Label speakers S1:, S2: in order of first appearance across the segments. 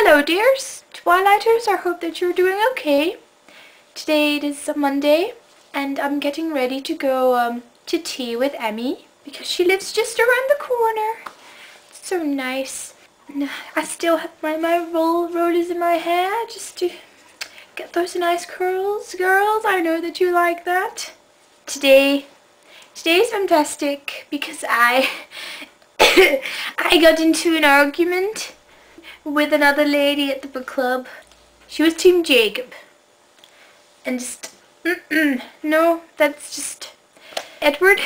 S1: Hello dears, Twilighters, I hope that you're doing okay. Today it is a Monday and I'm getting ready to go to tea with Emmy because she lives just around the corner. It's so nice. And I still have my rollers in my hair just to get those nice curls. Girls, I know that you like that. Today is fantastic because I got into an argument with another lady at the book club. She was Team Jacob. And just, no, that's just... Edward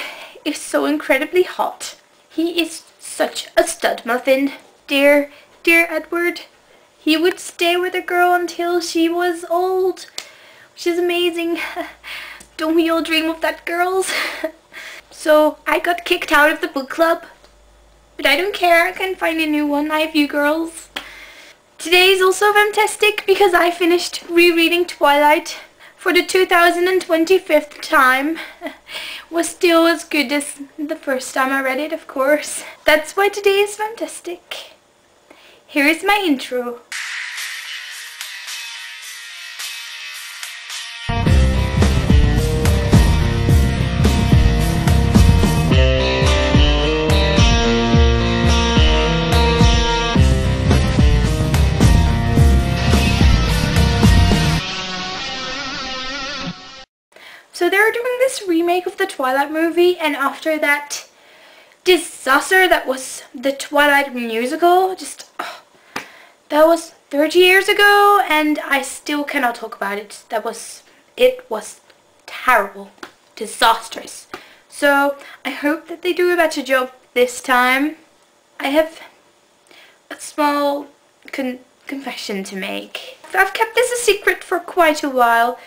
S1: is so incredibly hot. He is such a stud muffin. Dear Edward. He would stay with a girl until she was old, which is amazing. Don't we all dream of that, girls? So I got kicked out of the book club. But I don't care, I can find a new one. I have you girls. Today is also fantastic because I finished rereading Twilight for the 2025th time. Was still as good as the first time I read it, of course. That's why today is fantastic. Here is my intro. So they're doing this remake of the Twilight movie, and after that disaster that was the Twilight musical, that was 30 years ago and I still cannot talk about it. It was terrible, disastrous. So I hope that they do a better job this time. I have a small confession to make. I've kept this a secret for quite a while.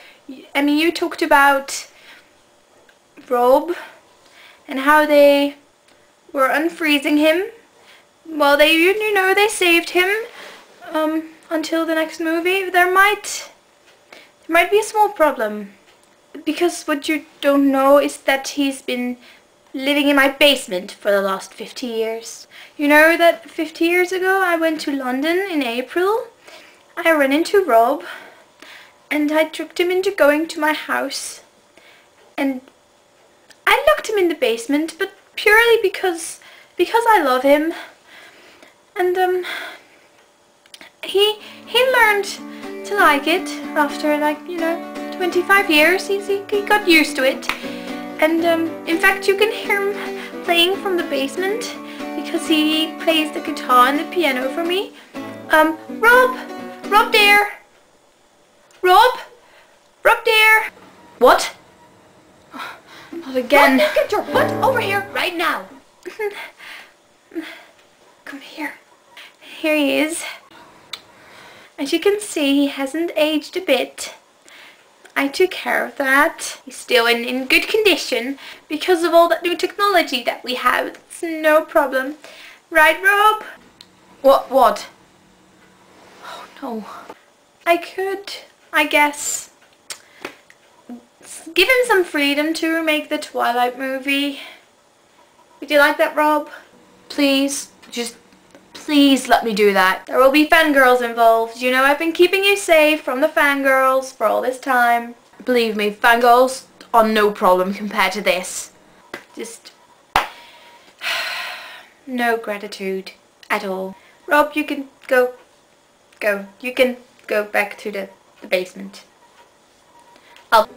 S1: I mean, you talked about Rob and how they were unfreezing him. Well, they saved him until the next movie. There might be a small problem, because what you don't know is that he's been living in my basement for the last 50 years. You know that 50 years ago I went to London in April. I ran into Rob and I tricked him into going to my house, and I locked him in the basement, but purely because I love him. And he learned to like it after, like, 25 years. He got used to it, and in fact you can hear him playing from the basement because he plays the guitar and the piano for me. Rob dear. Rob dear! What? Oh, not again.
S2: Rob, get your butt over here right now!
S1: Come here. Here he is. As you can see, he hasn't aged a bit. I took care of that. He's still in good condition because of all that new technology that we have. It's no problem. Right, Rob?
S2: What?
S1: Oh no. I could, I guess, give him some freedom to remake the Twilight movie. Would you like that, Rob?
S2: Please, just please let me do that.
S1: There will be fangirls involved. You know, I've been keeping you safe from the fangirls for all this time.
S2: Believe me, fangirls are no problem compared to this.
S1: Just no gratitude at all. Rob, you can go. You can go back to the basement. I'll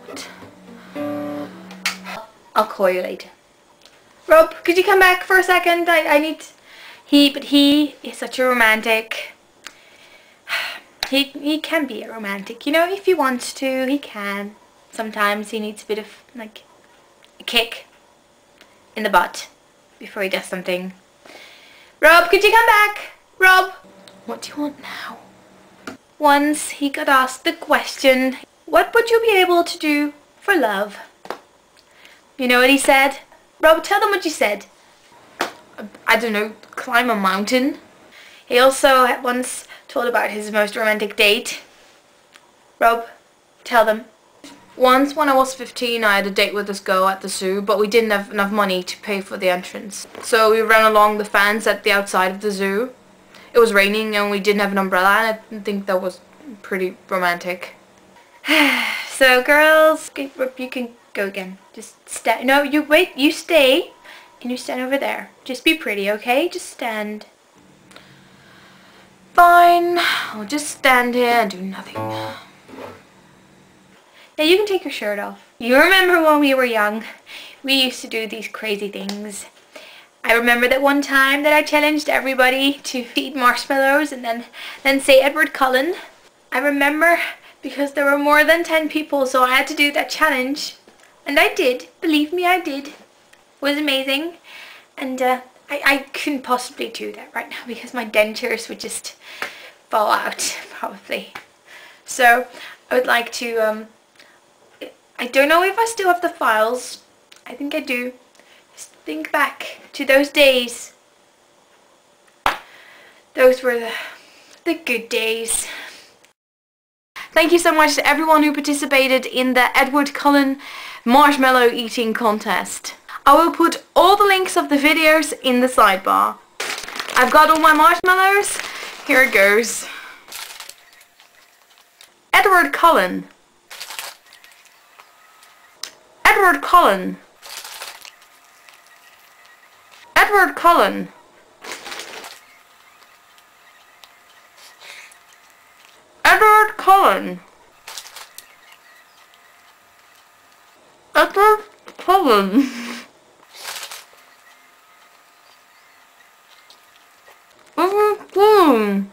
S1: call you later. Rob, could you come back for a second? I need... But he is such a romantic. He can be a romantic, if he wants to, he can. Sometimes he needs a bit of, like, a kick in the butt before he does something. Rob, could you come back? Rob!
S2: What do you want now?
S1: Once he got asked the question, what would you be able to do for love? You know what he said? Rob, tell them what you said.
S2: I don't know, climb a mountain.
S1: He also once told about his most romantic date. Rob, tell them.
S2: Once when I was 15 I had a date with this girl at the zoo, but we didn't have enough money to pay for the entrance. So we ran along the fence at the outside of the zoo. it was raining and we didn't have an umbrella, and I think that was pretty romantic.
S1: So girls, you can go again. Just stand. No, you wait. You stay, and you stand over there. Just be pretty, okay? Just stand.
S2: Fine. I'll just stand here and do nothing.
S1: Yeah, you can take your shirt off. You remember when we were young, we used to do these crazy things. I remember that one time that I challenged everybody to eat marshmallows and then say Edward Cullen. I remember because there were more than 10 people, so I had to do that challenge. And I did. Believe me, I did. It was amazing. And I couldn't possibly do that right now because my dentures would just fall out, probably. So I would like to, I don't know if I still have the files. I think I do. Just think back to those days. Those were the good days.
S2: Thank you so much to everyone who participated in the Edward Cullen marshmallow eating contest. I will put all the links of the videos in the sidebar. I've got all my marshmallows. Here it goes. Edward Cullen. Edward Cullen. Edward Cullen. Edward Cullen. Edward Cullen. Edward Cullen.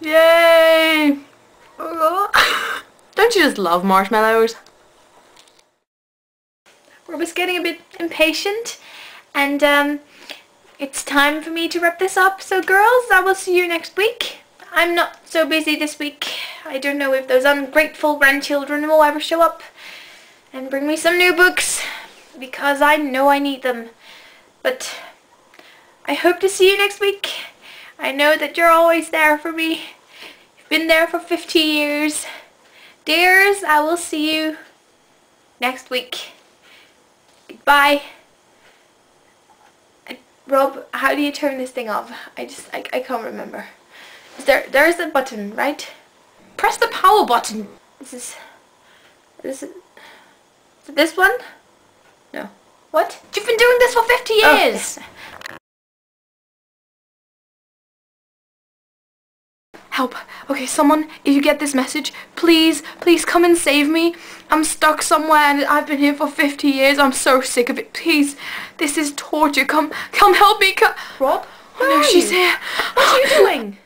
S2: Yay! Don't you just love marshmallows?
S1: Rob is getting a bit impatient, and it's time for me to wrap this up. So girls, I will see you next week. I'm not so busy this week. I don't know if those ungrateful grandchildren will ever show up and bring me some new books, because I know I need them. But I hope to see you next week. I know that you're always there for me. You've been there for 50 years. Dears, I will see you next week. Goodbye. Rob, how do you turn this thing off? I can't remember. There's a button, right?
S2: Press the power button.
S1: Is it this one? No. What?
S2: You've been doing this for 50 years.
S1: Oh.
S2: Help. Okay, someone, if you get this message, please come and save me. I'm stuck somewhere and I've been here for 50 years. I'm so sick of it. Please, this is torture. Come help me.
S1: Rob?
S2: Oh no, she's here.
S1: What are you doing?